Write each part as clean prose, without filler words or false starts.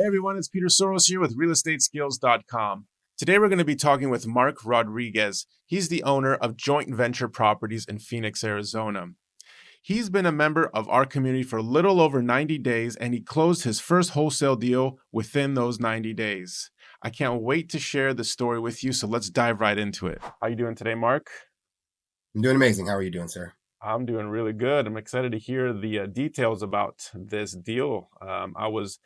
Hey everyone, it's Peter Soros here with realestateskills.com. Today we're going to be talking with Mark Rodriguez. He's the owner of Joint Venture Properties in Phoenix, Arizona. He's been a member of our community for a little over 90 days and he closed his first wholesale deal within those 90 days. I can't wait to share the story with you, so let's dive right into it. How are you doing today, Mark? I'm doing amazing. How are you doing, sir? I'm doing really good. I'm excited to hear the details about this deal. I was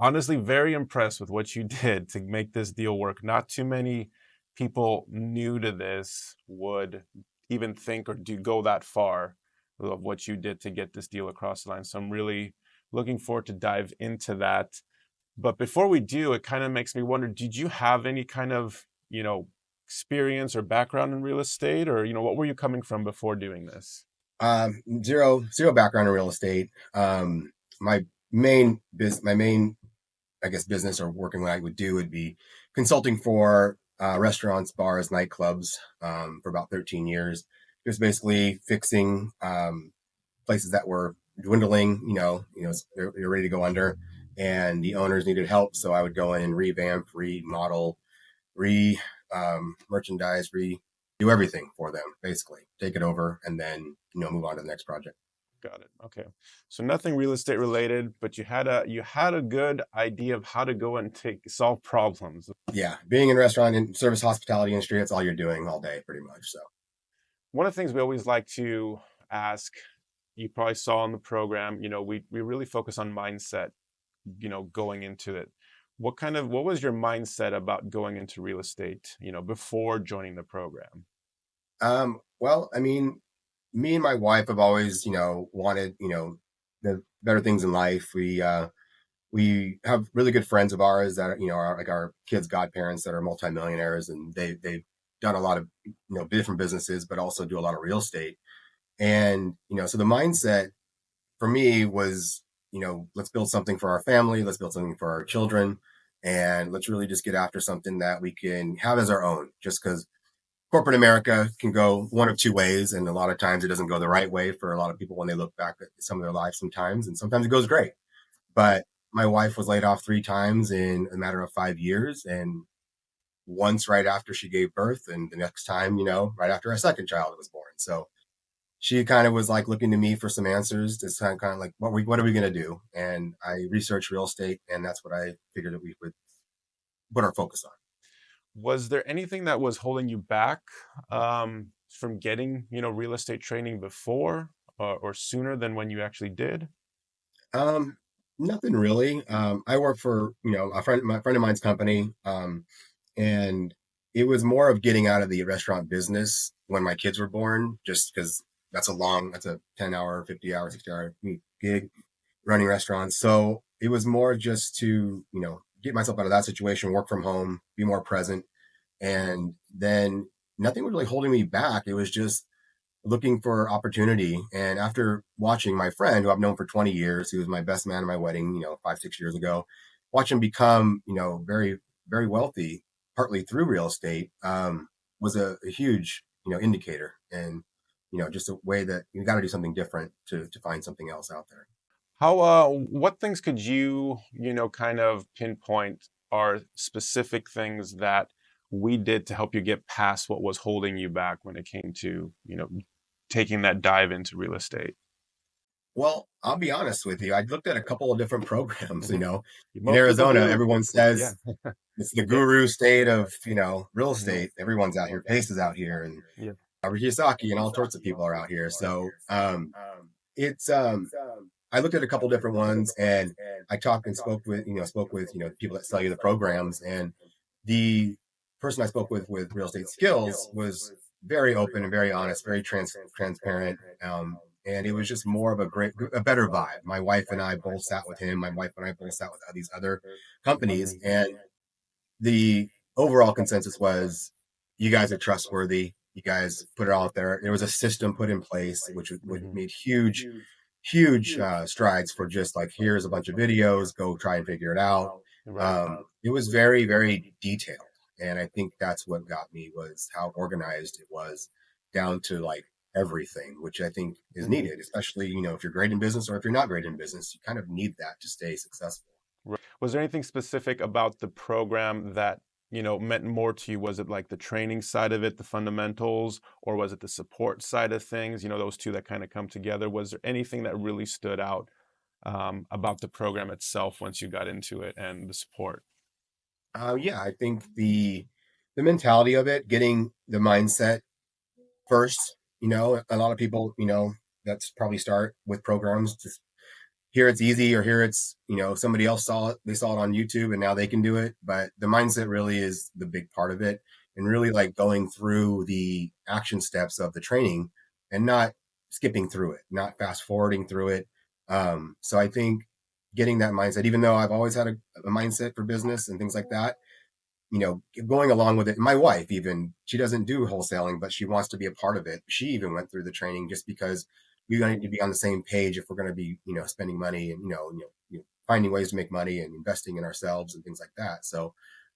honestly very impressed with what you did to make this deal work. Not too many people new to this would even think or do go that far of what you did to get this deal across the line. So I'm really looking forward to dive into that. But before we do, it kind of makes me wonder, did you have any kind of, experience or background in real estate, or, what were you coming from before doing this? Zero background in real estate. My main, I guess, business or working what I would do would be consulting for restaurants, bars, nightclubs for about 13 years. Just basically fixing places that were dwindling. They're ready to go under, and the owners needed help. So I would go in and revamp, remodel, re merchandise, do everything for them, basically take it over and then move on to the next project. Got it. Okay. So nothing real estate related, but you had a good idea of how to go and solve problems. Yeah, being in restaurant and service hospitality industry, that's all you're doing all day pretty much. So One of the things we always like to ask, you probably saw in the program, we really focus on mindset, going into it. What was your mindset about going into real estate, before joining the program? well, I mean, me and my wife have always wanted the better things in life. We have really good friends of ours that are like our kids' godparents that are multimillionaires, and they've done a lot of different businesses, but also do a lot of real estate. And so the mindset for me was, let's build something for our family, let's build something for our children, and let's really just get after something that we can have as our own. Just because corporate America can go one of two ways, and a lot of times it doesn't go the right way for a lot of people when they look back at some of their lives sometimes, and sometimes it goes great. But my wife was laid off 3 times in a matter of 5 years, and once right after she gave birth, and the next time, right after our second child was born. So she kind of was like looking to me for some answers. It's kind of like, what are we going to do? And I researched real estate, and that's what I figured that we would put our focus on. Was there anything that was holding you back from getting, real estate training before or sooner than when you actually did? Um, Nothing really. I work for, my friend of mine's company. And it was more of getting out of the restaurant business when my kids were born, just because that's a 10-hour, 50-hour, 60-hour gig running restaurants. So it was more just to, get myself out of that situation, work from home, be more present. And then nothing was really holding me back. It was just looking for opportunity. And after watching my friend, who I've known for 20 years, he was my best man at my wedding, 5, 6 years ago, watch him become, very, very wealthy, partly through real estate, was a huge, indicator. And, just a way that you got to do something different to find something else out there. What things could you, kind of pinpoint are specific things that we did to help you get past what was holding you back when it came to, taking that dive into real estate? Well, I'll be honest with you. I looked at a couple of different programs, Mhm. in Most people Arizona, do. everyone Yeah. says it's the Yeah. guru state of, real Mhm. estate. Everyone's out here. Pace is out here, and Yeah. Robert Kiyosaki and all sorts of people are out here. Yeah. So it's I looked at a couple different ones, and I talked and spoke with people that sell you the programs, and the person I spoke with real estate skills was very open and very honest, very transparent. And it was just more of a better vibe. My wife and I both sat with him. My wife and I both sat with these other companies, and the overall consensus was, you guys are trustworthy. You guys put it all out there. There was a system put in place, which Mhm. made huge strides for just like, here's a bunch of videos, go try and figure it out. Right. It was very, very detailed. And I think that's what got me, was how organized it was, down to like everything, which I think is Mhm. needed, especially, if you're great in business or if you're not great in business, you kind of need that to stay successful. Right. Was there anything specific about the program that, meant more to you? Was it like the training side of it, the fundamentals, or was it the support side of things? Those two that kind of come together. Was there anything that really stood out about the program itself once you got into it and the support? Yeah, I think the mentality of it, getting the mindset first. A lot of people, that's probably start with programs. Just here it's easy, or here it's somebody else saw it, they saw it on YouTube, and now they can do it. But the mindset really is the big part of it, and really like going through the action steps of the training and not skipping through it, not fast forwarding through it. So I think getting that mindset, even though I've always had a mindset for business and things like that, going along with it. My wife, even, she doesn't do wholesaling, but she wants to be a part of it. She even went through the training just because we need to be on the same page if we're going to be, spending money and, finding ways to make money and investing in ourselves and things like that. So,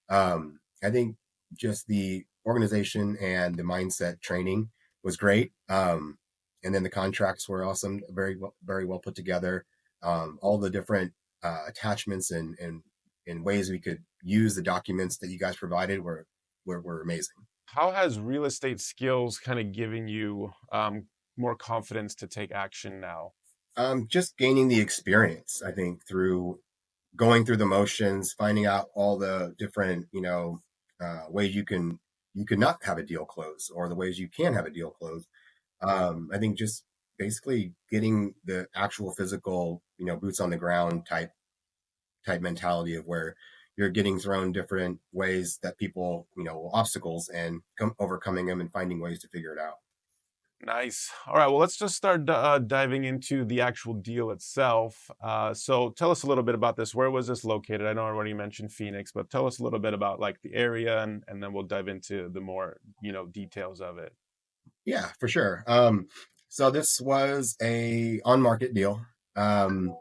I think just the organization and the mindset training was great. And then the contracts were awesome, very well put together. All the different attachments and ways we could use the documents that you guys provided were amazing. How has real estate skills kind of given you more confidence to take action now? Just gaining the experience, I think, through going through the motions, finding out all the different, ways you could not have a deal close, or the ways you can have a deal close. I think just basically getting the actual physical, boots on the ground type mentality of where you're getting thrown different ways that people, obstacles, and overcoming them and finding ways to figure it out. Nice. All right. Well, let's just start diving into the actual deal itself. So, tell us a little bit about this. Where was this located? I know I already mentioned Phoenix, but tell us a little bit about like the area, and then we'll dive into the more details of it. Yeah, for sure. So this was a on market deal. And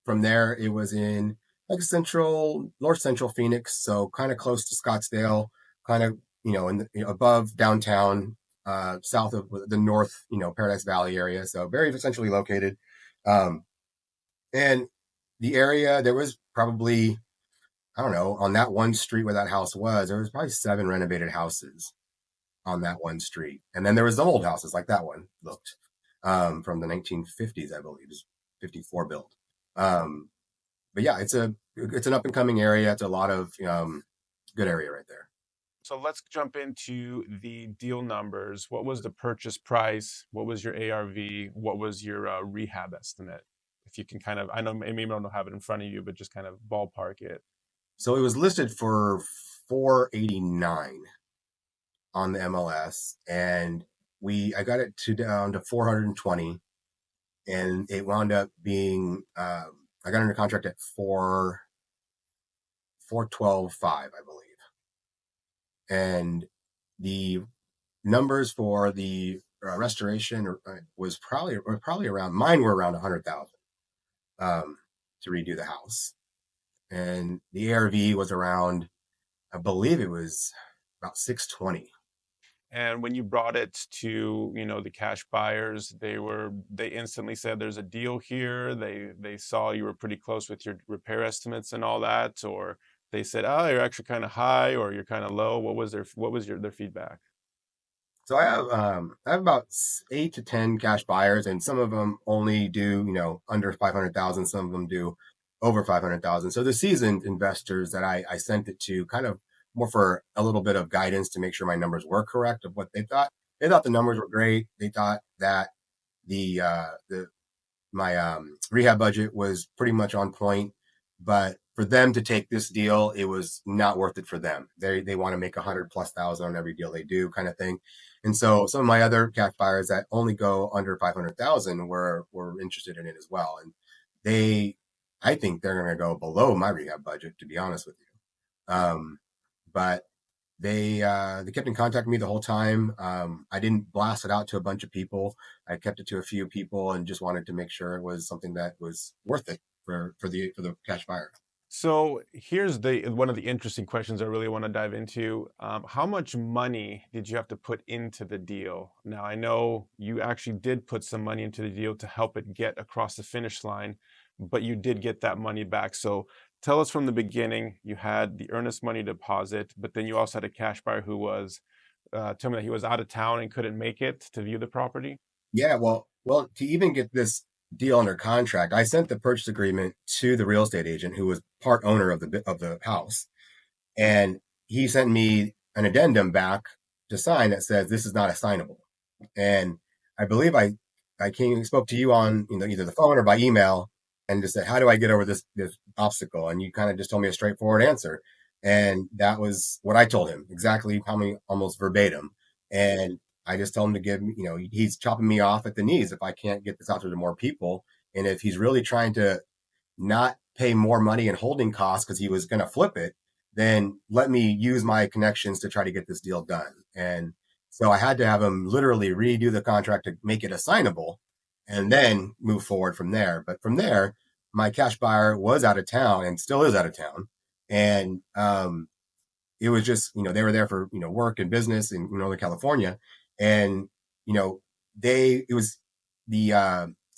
from there it was in like north central Phoenix, so kind of close to Scottsdale, kind of, above downtown, south of the north, Paradise Valley area. So very centrally located. Um, and the area, there was probably, I don't know, on that one street where that house was, there was probably 7 renovated houses on that one street. And then there was the old houses like that one looked, from the 1950s, I believe, is 54 built. Um, but yeah, it's an up and coming area. It's a lot of good area right there. So let's jump into the deal numbers. What was the purchase price? What was your ARV? What was your rehab estimate? If you can kind of, I know maybe you don't have it in front of you, but just kind of ballpark it. So it was listed for 489 on the MLS, and we I got it to down to 420, and it wound up being, I got under contract at 412.5, I believe. And the numbers for the restoration was probably around, mine were around 100,000, to redo the house, and the ARV was around, I believe it was about 620. And when you brought it to, the cash buyers, they instantly said there's a deal here. They saw you were pretty close with your repair estimates and all that, or they said, "Oh, you're actually kind of high or you're kind of low." What was their feedback? So I have about 8 to 10 cash buyers, and some of them only do, under 500,000. Some of them do over 500,000. So the seasoned investors that I sent it to, kind of more for a little bit of guidance to make sure my numbers were correct of what they thought. They thought the numbers were great. They thought that the my rehab budget was pretty much on point, but for them to take this deal, it was not worth it for them. They want to make 100 plus thousand on every deal they do, kind of thing. And so some of my other cash buyers that only go under 500,000 were interested in it as well. And they, I think they're going to go below my rehab budget, to be honest with you. But they kept in contact with me the whole time. I didn't blast it out to a bunch of people. I kept it to a few people and just wanted to make sure it was something that was worth it for the cash buyer. So here's the one of the interesting questions I really want to dive into. How much money did you have to put into the deal? Now, I know you actually did put some money into the deal to help it get across the finish line, but you did get that money back. So tell us from the beginning, you had the earnest money deposit, but then you also had a cash buyer who was, told me that he was out of town and couldn't make it to view the property. Yeah, well, to even get this deal under contract, I sent the purchase agreement to the real estate agent who was part owner of the house, and he sent me an addendum back to sign that says this is not assignable. And I believe I came spoke to you on either the phone or by email and just said, how do I get over this obstacle? And you kind of just told me a straightforward answer. And that was what I told him, exactly how many, almost verbatim. And I just told him to give me, he's chopping me off at the knees if I can't get this out there to more people. And if he's really trying to not pay more money in holding costs because he was going to flip it, then let me use my connections to try to get this deal done. And so I had to have him literally redo the contract to make it assignable and then move forward from there. But from there, my cash buyer was out of town and still is out of town. And it was just, they were there for, work and business in Northern California. And, you know, it was the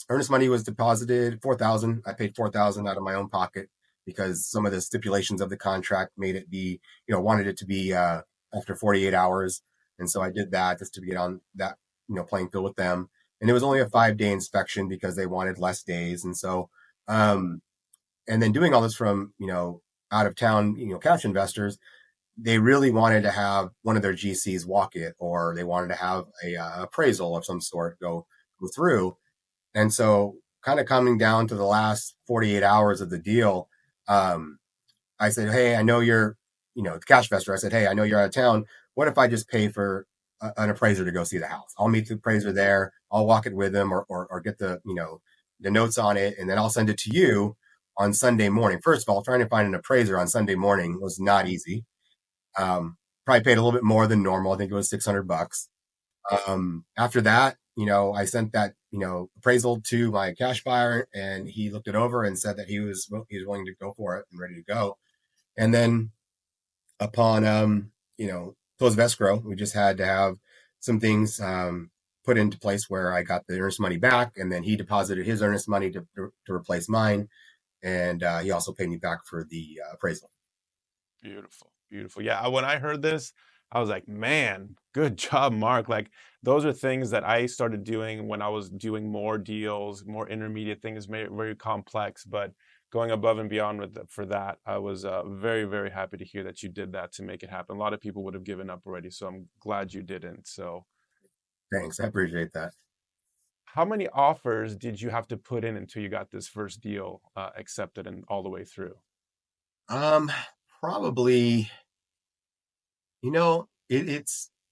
earnest money was deposited 4,000. I paid 4,000 out of my own pocket because some of the stipulations of the contract made it be, wanted it to be after 48 hours. And so I did that just to get on that, playing field with them. And it was only a 5-day inspection because they wanted less days. And so, and then doing all this from, out of town, cash investors, they really wanted to have one of their GCs walk it, or they wanted to have a appraisal of some sort go through. And so, kind of coming down to the last 48 hours of the deal, um, I said, "Hey, I know you're, the cash investor." I said, "Hey, I know you're out of town. What if I just pay for an appraiser to go see the house? I'll meet the appraiser there. I'll walk it with him, or get the the notes on it, and then I'll send it to you on Sunday morning." First of all, trying to find an appraiser on Sunday morning was not easy. Probably paid a little bit more than normal. I think it was $600. After that, I sent that, appraisal to my cash buyer, and he looked it over and said that he was willing to go for it and ready to go. And then upon, close of escrow, we just had to have some things, put into place where I got the earnest money back, and then he deposited his earnest money to replace mine. And, he also paid me back for the appraisal. Beautiful, beautiful. Yeah, when I heard this, I was like, man, good job, Mark. Like, those are things that I started doing when I was doing more deals, more intermediate things, very complex, but going above and beyond for that, I was very, very happy to hear that you did that to make it happen. A lot of people would have given up already, so I'm glad you didn't. So, Thanks. I appreciate that. how many offers did you have to put in until you got this first deal accepted and all the way through? Um, Probably, it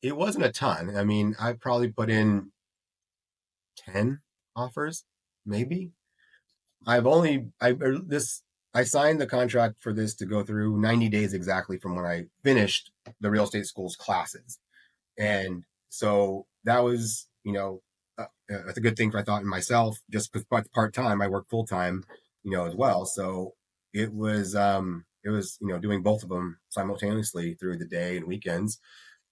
wasn't a ton. I mean, I probably put in 10 offers, maybe. I've only I this I signed the contract for this to go through 90 days exactly from when I finished the real estate school's classes. And so that was, that's a good thing for I thought in myself, just because part time, I work full time, as well. So it was, doing both of them simultaneously through the day and weekends,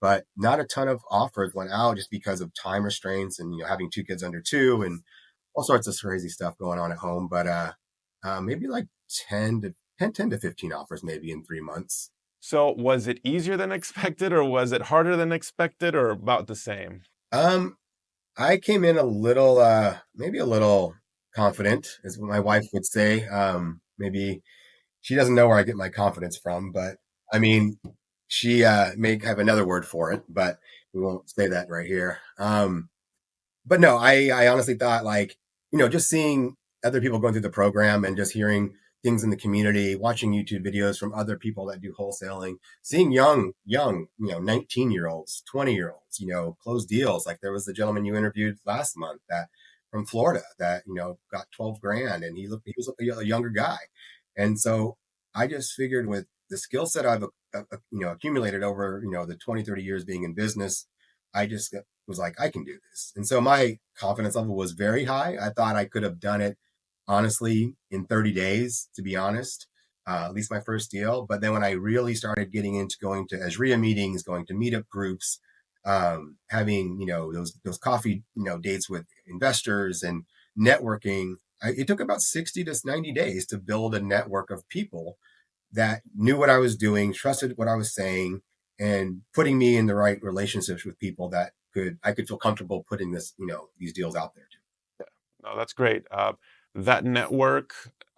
but not a ton of offers went out just because of time restraints and, having two kids under two and all sorts of crazy stuff going on at home. But, maybe like 10 to 15 offers maybe in 3 months. So, was it easier than expected, or was it harder than expected, or about the same? Um, I came in a little, maybe a little confident, is what my wife would say. Maybe she doesn't know where I get my confidence from, but I mean, she may have another word for it, but we won't say that right here. But no, I honestly thought, like, just seeing other people going through the program and just hearing things in the community, watching YouTube videos from other people that do wholesaling, seeing young, 19-year-olds, 20-year-olds, close deals. Like there was the gentleman you interviewed last month that from Florida that, got 12 grand, and he was a younger guy. And so I just figured with the skill set I've, accumulated over, the 20, 30 years being in business, I just was like, I can do this. And so my confidence level was very high. I thought I could have done it honestly in 30 days, to be honest, at least my first deal. But then when I really started getting into going to Esria meetings, going to meetup groups, having, those coffee, dates with investors and networking, it took about 60 to 90 days to build a network of people that knew what I was doing, trusted what I was saying, and putting me in the right relationships with people that I could feel comfortable putting these deals out there to. No, that's great. That network,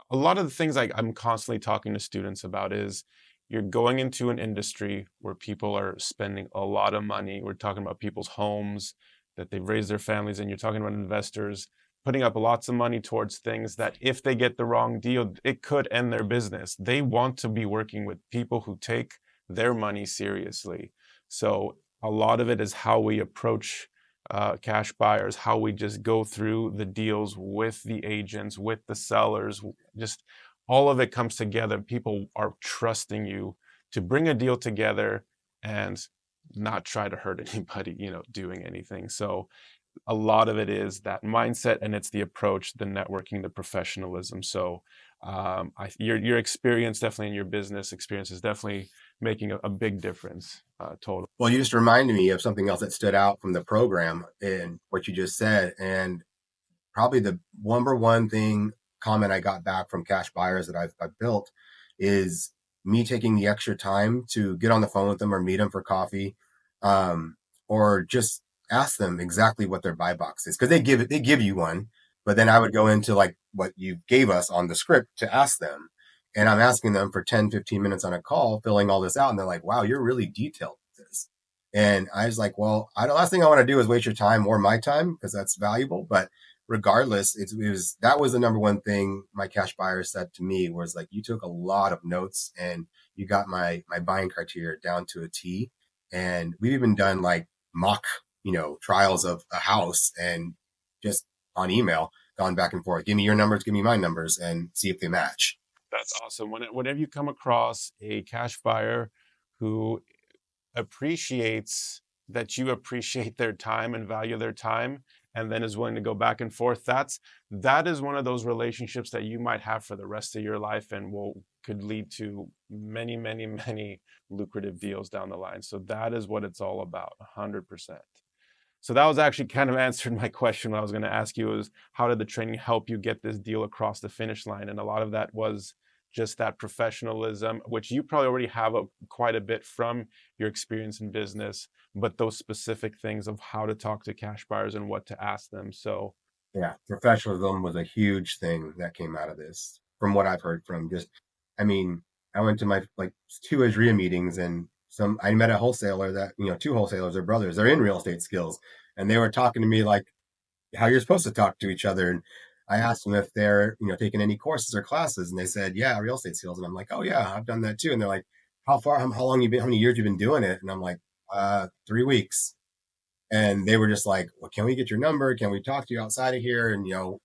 a lot of the things I'm constantly talking to students about is you're going into an industry where people are spending a lot of money. We're talking about people's homes that they've raised their families in. You're talking about investors putting up lots of money towards things that if they get the wrong deal, it could end their business. They want to be working with people who take their money seriously. So a lot of it is how we approach cash buyers, how we just go through the deals with the agents, with the sellers, just all of it comes together. People are trusting you to bring a deal together and not try to hurt anybody, doing anything. So a lot of it is that mindset and it's the approach, the networking, the professionalism. So your experience definitely in your business experience is definitely making a big difference. Totally. Well, you just reminded me of something else that stood out from the program in what you just said. And probably the number one thing comment I got back from cash buyers that I've built is me taking the extra time to get on the phone with them or meet them for coffee, um, or just ask them exactly what their buy box is because they give you one, but then I would go into like what you gave us on the script to ask them. And I'm asking them for 10, 15 minutes on a call, filling all this out. And they're like, wow, you're really detailed with this. And I was like, well, the last thing I want to do is waste your time or my time because that's valuable. But regardless, that was the number one thing my cash buyer said to me was like, you took a lot of notes and you got my buying criteria down to a T. And we've even done like mock, trials of a house and just on email, gone back and forth. Give me your numbers, give me my numbers, and see if they match. That's awesome. Whenever you come across a cash buyer who appreciates that you appreciate their time and value their time and then is willing to go back and forth, that is one of those relationships that you might have for the rest of your life and could lead to many, many, many lucrative deals down the line. So that is what it's all about, 100%. So that was actually kind of answered my question. What I was going to ask you is how did the training help you get this deal across the finish line? And a lot of that was just that professionalism, which you probably already have quite a bit from your experience in business, but those specific things of how to talk to cash buyers and what to ask them. So Yeah, professionalism was a huge thing that came out of this, from what I've heard from just, I mean, I went to my like two Adria meetings and I met a wholesaler that, two wholesalers are brothers. They're in real estate skills. And they were talking to me like how you're supposed to talk to each other. And I asked them if they're, taking any courses or classes. And they said, yeah, real estate skills. And I'm like, oh yeah, I've done that too. And they're like, how long you been, how many years you been doing it? And I'm like, 3 weeks. And they were just like, well, can we get your number? Can we talk to you outside of here? And, all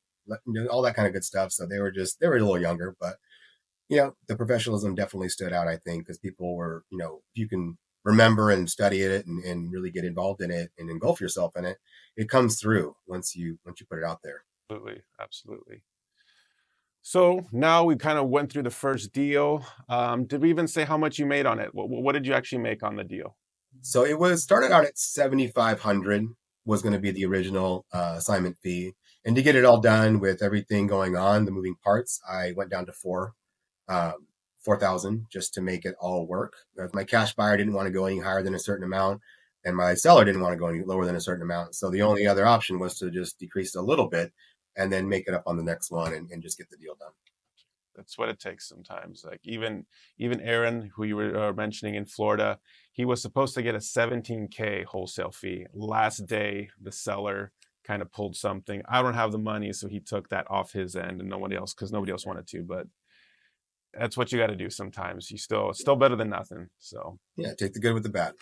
that kind of good stuff. So they were a little younger, but, the professionalism definitely stood out, I think, because people were, if you can remember and study it and really get involved in it and engulf yourself in it, it comes through once you put it out there. absolutely, absolutely. So now we kind of went through the first deal. Did we even say how much you made on it? What did you actually make on the deal? So it was started out at 7,500 was going to be the original assignment fee. And to get it all done with everything going on, the moving parts, I went down to 4,000 just to make it all work. My cash buyer didn't want to go any higher than a certain amount, and my seller didn't want to go any lower than a certain amount. So the only other option was to just decrease it a little bit and then make it up on the next one and just get the deal done. That's what it takes sometimes. Like even Aaron, who you were mentioning in Florida, he was supposed to get a 17K wholesale fee. Last day, the seller kind of pulled something. I don't have the money, so he took that off his end, and nobody else because nobody else wanted to. But that's what you got to do sometimes. It's still better than nothing. So Yeah, take the good with the bad.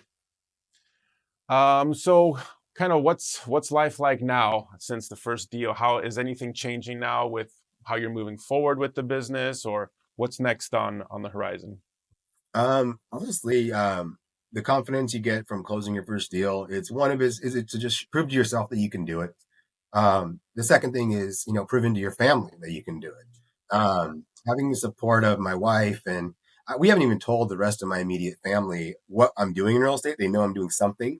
so kind of what's life like now since the first deal? How is anything changing now with how you're moving forward with the business, or what's next on the horizon? Honestly, the confidence you get from closing your first deal, it's one of is it to just prove to yourself that you can do it. The second thing is, proving to your family that you can do it. Having the support of my wife and we haven't even told the rest of my immediate family what I'm doing in real estate. They know I'm doing something,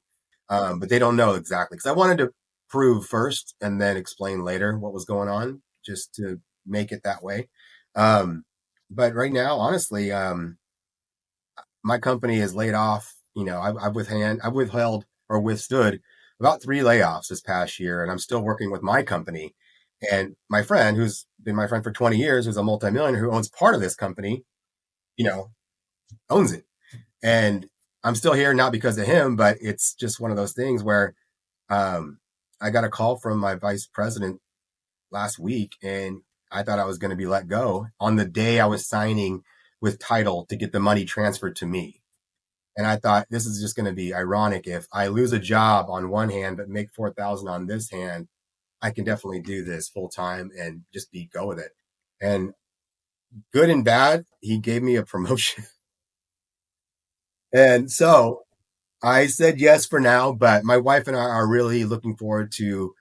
but they don't know exactly because I wanted to prove first and then explain later what was going on just to make it that way. Um, but right now, honestly, my company has laid off. I've withheld or withstood about 3 layoffs this past year, and I'm still working with my company. And my friend, who's been my friend for 20 years, who's a multimillionaire who owns part of this company, you know, owns it. And I'm still here not because of him, but it's just one of those things where um, I got a call from my vice president last week, and I thought I was going to be let go on the day I was signing with title to get the money transferred to me. And I thought this is just going to be ironic if I lose a job on one hand but make 4,000 on this hand. I can definitely do this full time and just go with it. And good and bad, he gave me a promotion. And so I said yes for now, but my wife and I are really looking forward to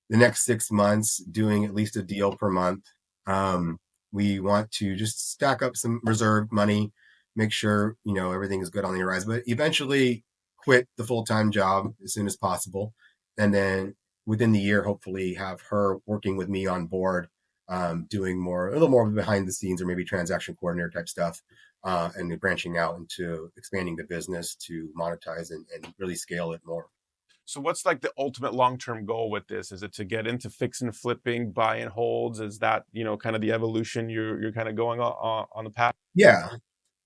the next 6 months doing at least a deal per month. Um, we want to just stack up some reserve money, make sure everything is good on the horizon, but eventually quit the full time job as soon as possible, and then within the year, hopefully have her working with me on board, doing a little more behind the scenes or maybe transaction coordinator type stuff, and then branching out into expanding the business to monetize and really scale it more. So what's like the ultimate long-term goal with this? Is it to get into fix and flipping, buy and holds? Is that, kind of the evolution you're kind of going on the path? Yeah,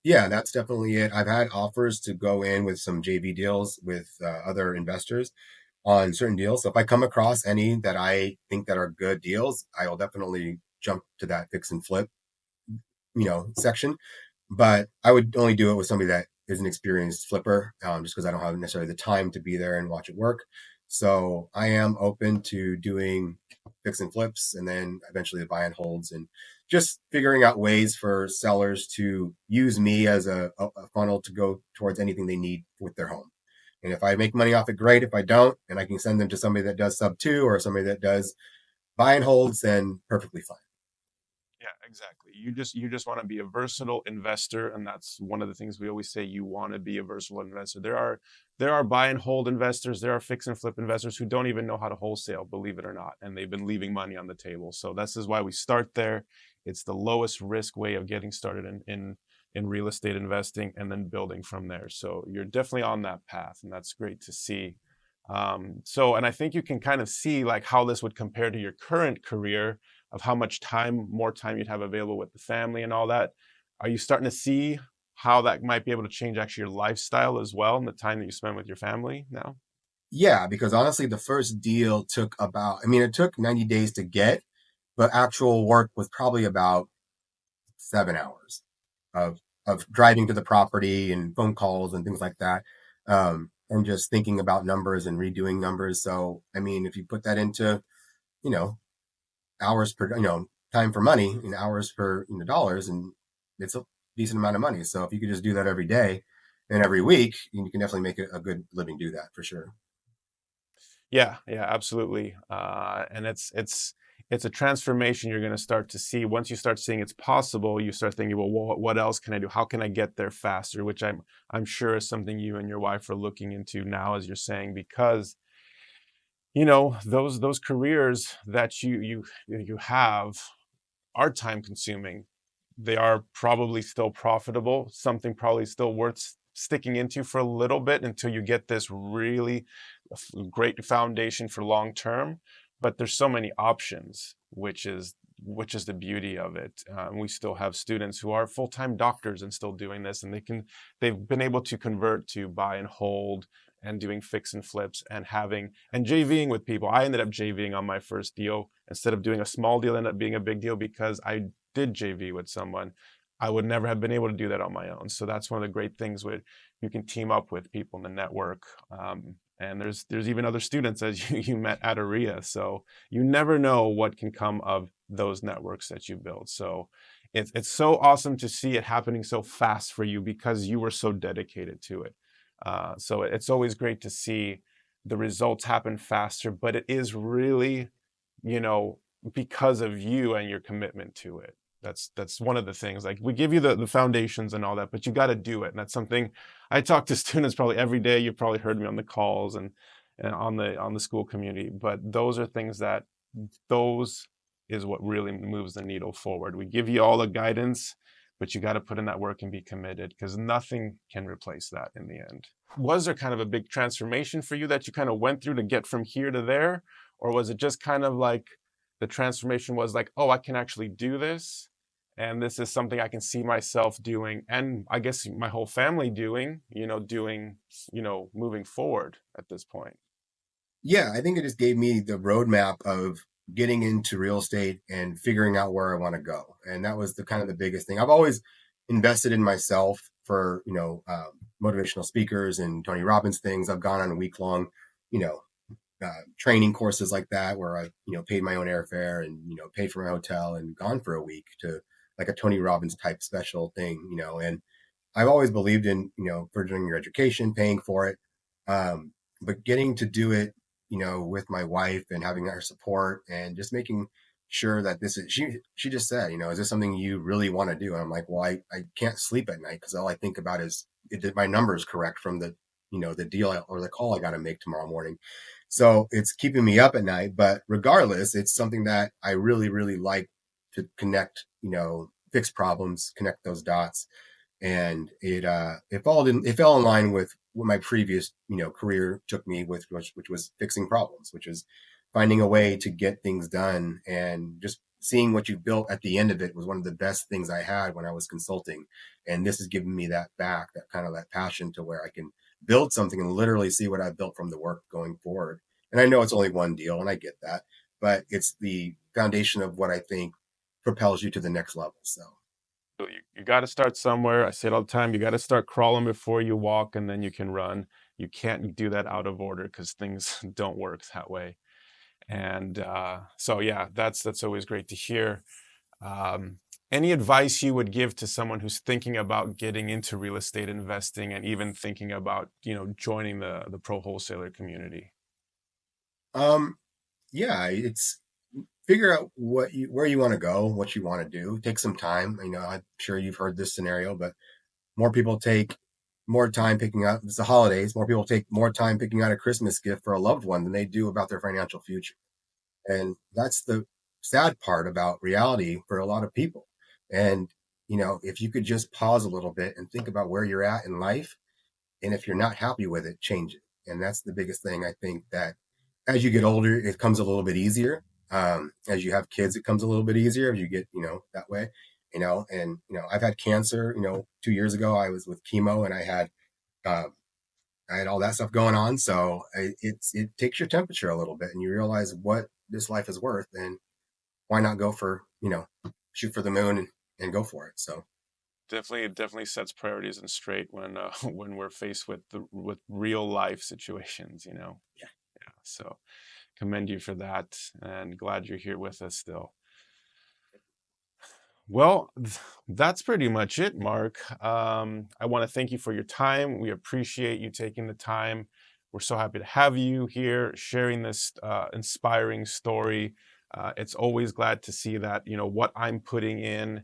yeah, that's definitely it. I've had offers to go in with some JV deals with other investors on certain deals. So if I come across any that I think that are good deals, I will definitely jump to that fix and flip, section. But I would only do it with somebody that is an experienced flipper, just because I don't have necessarily the time to be there and watch it work. So I am open to doing fix and flips and then eventually the buy and holds, and just figuring out ways for sellers to use me as a funnel to go towards anything they need with their home. And if I make money off it, great. If I don't, and I can send them to somebody that does sub two or somebody that does buy and holds, then perfectly fine. Yeah, exactly. You just want to be a versatile investor, and that's one of the things we always say. You want to be a versatile investor. There are buy and hold investors, there are fix and flip investors who don't even know how to wholesale, believe it or not, and they've been leaving money on the table. So this is why we start there. It's the lowest risk way of getting started in real estate investing and then building from there. So you're definitely on that path, and that's great to see. And I think you can kind of see like how this would compare to your current career of how much more time you'd have available with the family and all that. Are you starting to see how that might be able to change actually your lifestyle as well and the time that you spend with your family now? Yeah, because honestly, the first deal it took 90 days to get, but actual work was probably about 7 hours of driving to the property and phone calls and things like that, and just thinking about numbers and redoing numbers. So, I mean, if you put that into you know hours per time for money and hours per dollars, and it's a decent amount of money. So if you could just do that every day and every week, you can definitely make a good living do that for sure. Yeah, yeah, absolutely. And it's a transformation you're going to start to see once you start seeing it's possible. You start thinking, well, what else can I do? How can I get there faster? Which I'm sure is something you and your wife are looking into now, as you're saying, because those careers that you have are time consuming. They are probably still profitable, something probably still worth sticking into for a little bit until you get this really great foundation for long term. But there's so many options, which is the beauty of it. We still have students who are full-time doctors and still doing this, and they've been able to convert to buy and hold and doing fix and flips and JVing with people. I ended up JVing on my first deal instead of doing a small deal, ended up being a big deal because I did JV with someone. I would never have been able to do that on my own. So that's one of the great things with you can team up with people in the network. And there's even other students as you met at ARIA. So you never know what can come of those networks that you build. So it's so awesome to see it happening so fast for you because you were so dedicated to it. So it's always great to see the results happen faster, but it is really, you know, because of you and your commitment to it. That's one of the things. Like we give you the foundations and all that, but you got to do it. And that's something I talk to students probably every day. You've probably heard me on the calls and on the school community. But those are things that those is what really moves the needle forward. We give you all the guidance, but you got to put in that work and be committed, because nothing can replace that in the end. Was there kind of a big transformation for you that you kind of went through to get from here to there? Or was it just kind of like the transformation was like, oh, I can actually do this, and this is something I can see myself doing, and I guess my whole family doing, moving forward at this point? Yeah, I think it just gave me the roadmap of getting into real estate and figuring out where I want to go. And that was the kind of the biggest thing. I've always invested in myself for, motivational speakers and Tony Robbins things. I've gone on a week long, you know, training courses like that where I, paid my own airfare and, paid for my hotel and gone for a week to like a Tony Robbins type special thing, and I've always believed in, furthering your education, paying for it. But getting to do it, with my wife and having her support and just making sure that she just said, is this something you really want to do? And I'm like, well, I can't sleep at night because all I think about is did my numbers correct from the, the deal or the call I got to make tomorrow morning. So it's keeping me up at night, but regardless, it's something that I really, really like to connect, fix problems, connect those dots, and it fell in line with what my previous career took me with, which was fixing problems, which is finding a way to get things done, and just seeing what you built at the end of it was one of the best things I had when I was consulting. And this has given me that back, that kind of that passion to where I can build something and literally see what I built from the work going forward. And I know it's only one deal, and I get that, but it's the foundation of what I think propels you to the next level. So You got to start somewhere. I say it all the time. You got to start crawling before you walk, and then you can run. You can't do that out of order, because things don't work that way. And so, yeah, that's always great to hear. Um, any advice you would give to someone who's thinking about getting into real estate investing, and even thinking about, joining the pro wholesaler community? um, yeah, it's figure out where you want to go, what you want to do. Take some time. I'm sure you've heard this scenario, but more people take more time picking out it's the holidays. More people take more time picking out a Christmas gift for a loved one than they do about their financial future. And that's the sad part about reality for a lot of people. And, if you could just pause a little bit and think about where you're at in life, and if you're not happy with it, change it. And that's the biggest thing. I think that as you get older, it comes a little bit easier. As you have kids, it comes a little bit easier as you get, that way, and, I've had cancer, 2 years ago, I was with chemo, and uh, I had all that stuff going on. So it takes your temperature a little bit, and you realize what this life is worth, and why not go for, shoot for the moon and go for it. So Definitely sets priorities in straight when when we're faced with real life situations. yeah. Yeah. So commend you for that, and glad you're here with us still. Well, that's pretty much it, Mark. I want to thank you for your time. We appreciate you taking the time. We're so happy to have you here sharing this inspiring story. It's always glad to see that, what I'm putting in,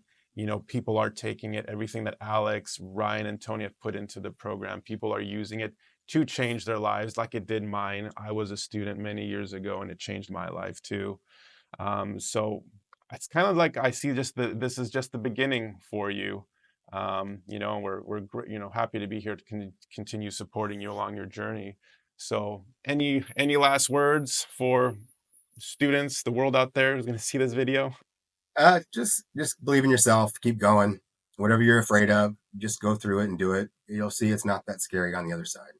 people are taking it. Everything that Alex, Ryan, and Tony have put into the program, people are using it to change their lives like it did mine. I was a student many years ago, and it changed my life too. So it's kind of like I see this is just the beginning for you. We're happy to be here to continue supporting you along your journey. So any last words for students, the world out there who's going to see this video? Just believe in yourself, keep going. Whatever you're afraid of, just go through it and do it. You'll see it's not that scary on the other side.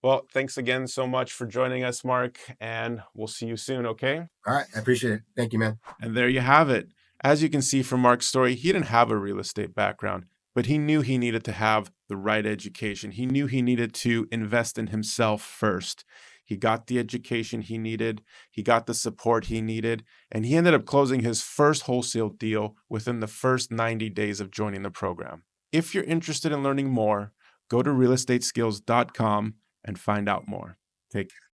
Well, thanks again so much for joining us, Mark, and we'll see you soon, okay? All right. I appreciate it. Thank you, man. And there you have it. As you can see from Mark's story, he didn't have a real estate background, but he knew he needed to have the right education. He knew he needed to invest in himself first. He got the education he needed, he got the support he needed, and he ended up closing his first wholesale deal within the first 90 days of joining the program. If you're interested in learning more, go to realestateskills.com and find out more. Take care.